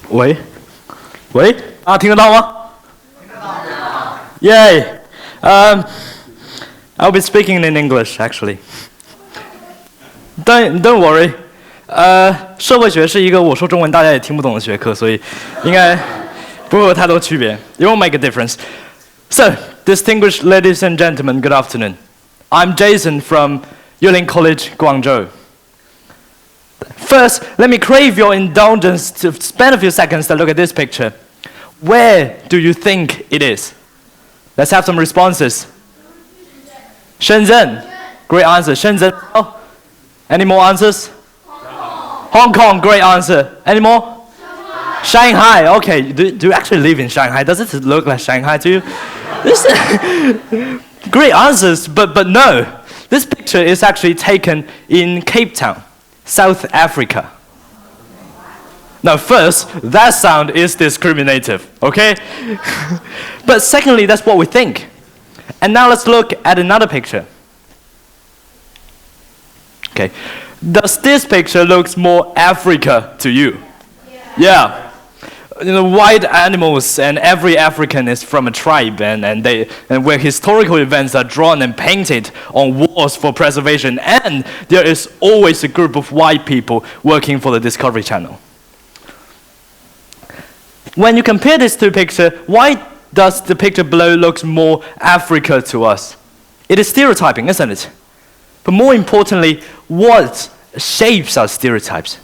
喂，喂，听得到吗？听得到。Yay. I'll be speaking in English actually. Don't worry. 社会学是一个我说中文大家也听不懂的学科，所以应该不会有太多区别。It won't make a difference. So, distinguished ladies and gentlemen, good afternoon. I'm Jason from ULInkCollege Guangzhou. First, let me crave your indulgence to spend a few seconds to look at this picture. Where do you think it is? Let's have some responses. Shenzhen. Great answer. Shenzhen. Oh. Any more answers? Hong Kong. Great answer. Any more? Shanghai. Okay. Do you actually live in Shanghai? Does it look like Shanghai to you? Great answers, but no. This picture is actually taken in Cape Town, South Africa. Now first, that sound is discriminative, okay? But secondly, that's what we think. And now let's look at another picture. Okay. Does this picture look more Africa to you? Yeah. You know, wild animals, and every African is from a tribe, and where historical events are drawn and painted on walls for preservation, and there is always a group of white people working for the Discovery Channel. When you compare these two pictures, why does the picture below look more Africa to us? It is stereotyping, isn't it? But more importantly, what shapes our stereotypes?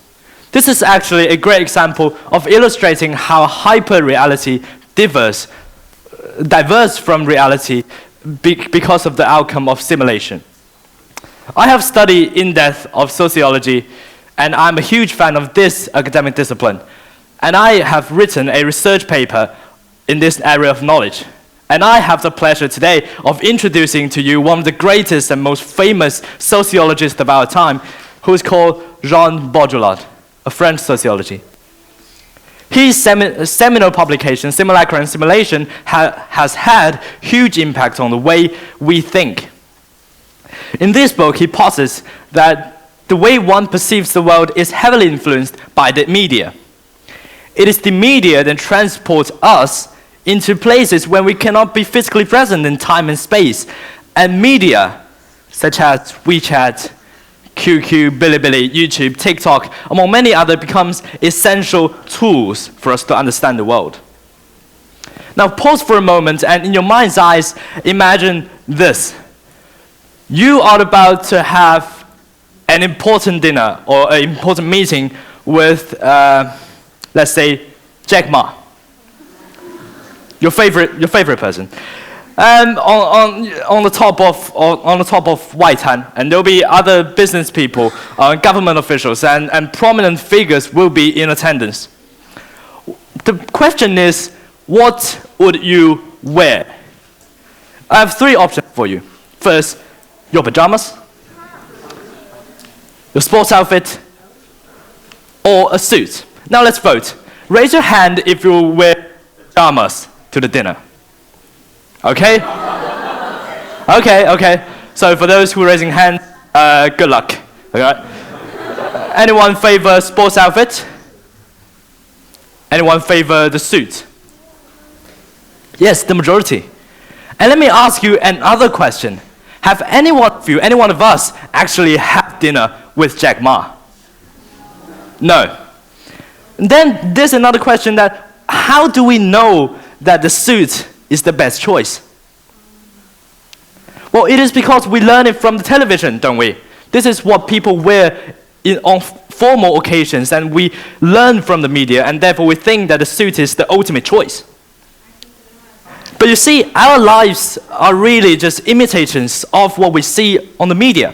This is actually a great example of illustrating how hyper-reality diverse from reality because of the outcome of simulation. I have studied in depth of sociology, and I'm a huge fan of this academic discipline. And I have written a research paper in this area of knowledge. And I have the pleasure today of introducing to you one of the greatest and most famous sociologists of our time, who is called Jean Baudrillard, a French sociology. His seminal publication, Simulacra and Simulation, has had huge impact on the way we think. In this book, he posits that the way one perceives the world is heavily influenced by the media. It is the media that transports us into places where we cannot be physically present in time and space. And media, such as WeChat, QQ, Bilibili, YouTube, TikTok, among many others, becomes essential tools for us to understand the world. Now pause for a moment and in your mind's eyes, imagine this. You are about to have an important dinner or an important meeting with, let's say, Jack Ma, your favorite person. On the top of White Hand, and there'll be other business people, government officials, and prominent figures will be in attendance. The question is, what would you wear? I have three options for you. First, your pajamas, your sports outfit, or a suit. Now let's vote. Raise your hand if you wear pajamas to the dinner. Okay? Okay. So for those who are raising hands, good luck. Okay? Anyone favor sports outfit? Anyone favor the suit? Yes, the majority. And let me ask you another question. Have any one of us actually had dinner with Jack Ma? No. And then there's another question that, how do we know that the suit is the best choice? Well, it is because we learn it from the television, don't we? This is what people wear on formal occasions, and we learn from the media, and therefore we think that the suit is the ultimate choice. But you see, our lives are really just imitations of what we see on the media.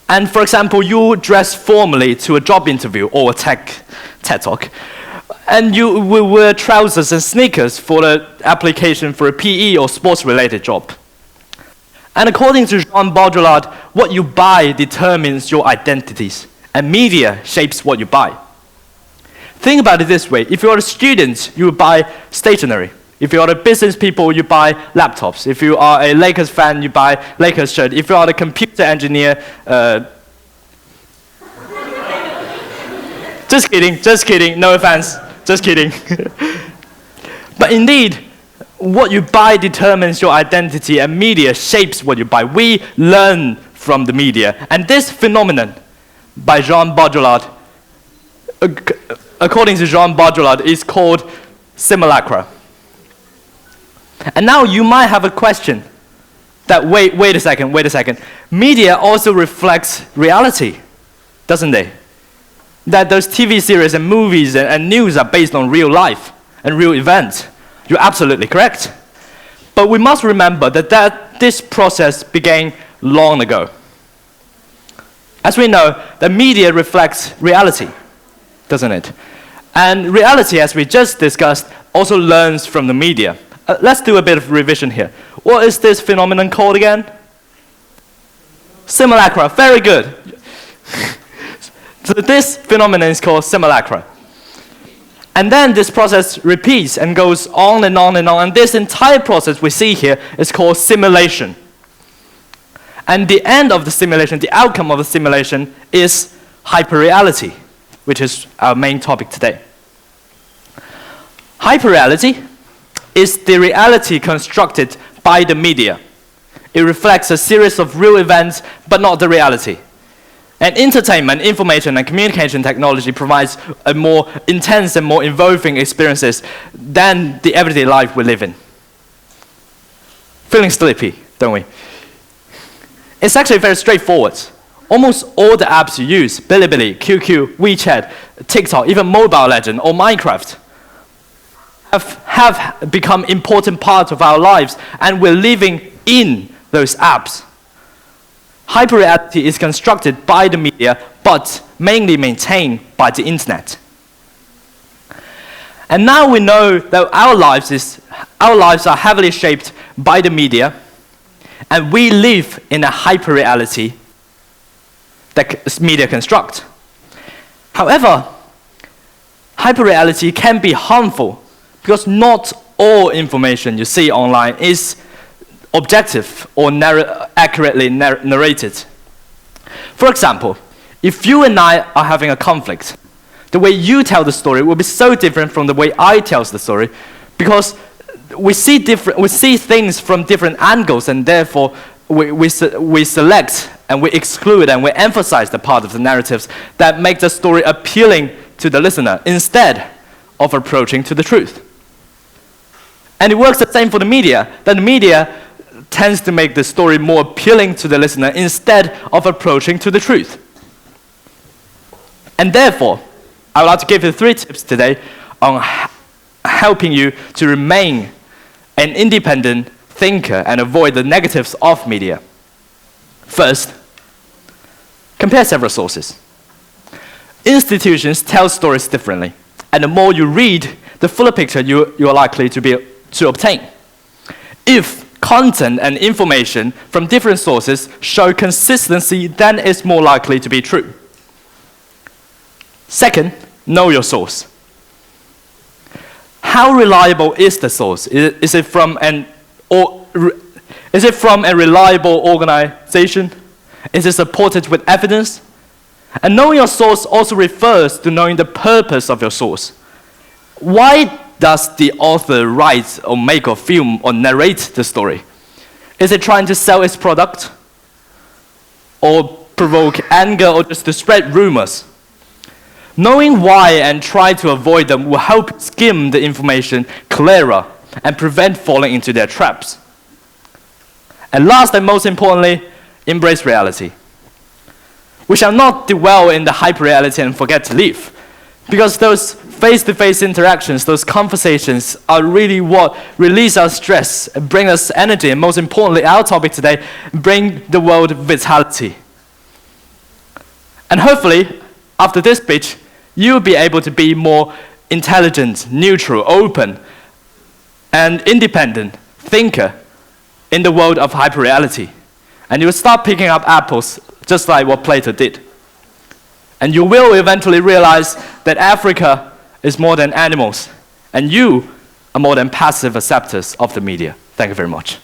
And for example, you dress formally to a job interview or a TED Talk, and you will wear trousers and sneakers for the application for a PE or sports-related job. And according to Jean Baudrillard, what you buy determines your identities, and media shapes what you buy. Think about it this way. If you're a student, you buy stationery. If you are a business people, you buy laptops. If you are a Lakers fan, you buy Lakers shirt. If you are a computer engineer, Just kidding, no offense, just kidding. But indeed, what you buy determines your identity, and media shapes what you buy. We learn from the media. And this phenomenon, by Jean Baudrillard, according to Jean Baudrillard, is called simulacra. And now you might have a question that, wait a second. Media also reflects reality, doesn't they? That those TV series and movies and news are based on real life and real events. You're absolutely correct. But we must remember that this process began long ago. As we know, the media reflects reality, doesn't it? And reality, as we just discussed, also learns from the media. Let's do a bit of revision here. What is this phenomenon called again? Simulacra. Very good. So this phenomenon is called simulacra. And then this process repeats and goes on and on and on. And this entire process we see here is called simulation. And the end of the simulation, the outcome of the simulation, is hyperreality, which is our main topic today. Hyperreality is the reality constructed by the media. It reflects a series of real events, but not the reality. And entertainment, information, and communication technology provides a more intense and more involving experiences than the everyday life we live in. Feeling sleepy, don't we? It's actually very straightforward. Almost all the apps you use, Bilibili, QQ, WeChat, TikTok, even Mobile Legends or Minecraft, have become important parts of our lives, and we're living in those apps. Hyperreality is constructed by the media, but mainly maintained by the internet. And now we know that our lives are heavily shaped by the media, and we live in a hyperreality that media construct. However, hyperreality can be harmful because not all information you see online is objective or accurately narrated. For example, if you and I are having a conflict, the way you tell the story will be so different from the way I tell the story, because we see things from different angles, and therefore we select and we exclude and we emphasize the part of the narratives that make the story appealing to the listener instead of approaching to the truth. And it works the same for the media, that the media tends to make the story more appealing to the listener instead of approaching to the truth. And therefore, I would like to give you 3 tips today on helping you to remain an independent thinker and avoid the negatives of media. First, compare several sources. Institutions tell stories differently, and the more you read, the fuller picture you are likely to obtain. If content and information from different sources show consistency, then it's more likely to be true. Second, know your source. How reliable is the source? Is it from a reliable organization? Is it supported with evidence? And knowing your source also refers to knowing the purpose of your source. Why does the author write or make or film or narrate the story? Is it trying to sell its product? Or provoke anger, or just to spread rumors? Knowing why and try to avoid them will help skim the information clearer and prevent falling into their traps. And last and most importantly, embrace reality. We shall not dwell in the hyperreality and forget to live, because those face-to-face interactions, those conversations are really what release our stress, bring us energy, and most importantly, our topic today, bring the world vitality. And hopefully, after this speech, you'll be able to be more intelligent, neutral, open, and independent thinker in the world of hyperreality. And you'll start picking up apples just like what Plato did. And you will eventually realize that Africa is more than animals, and you are more than passive acceptors of the media. Thank you very much.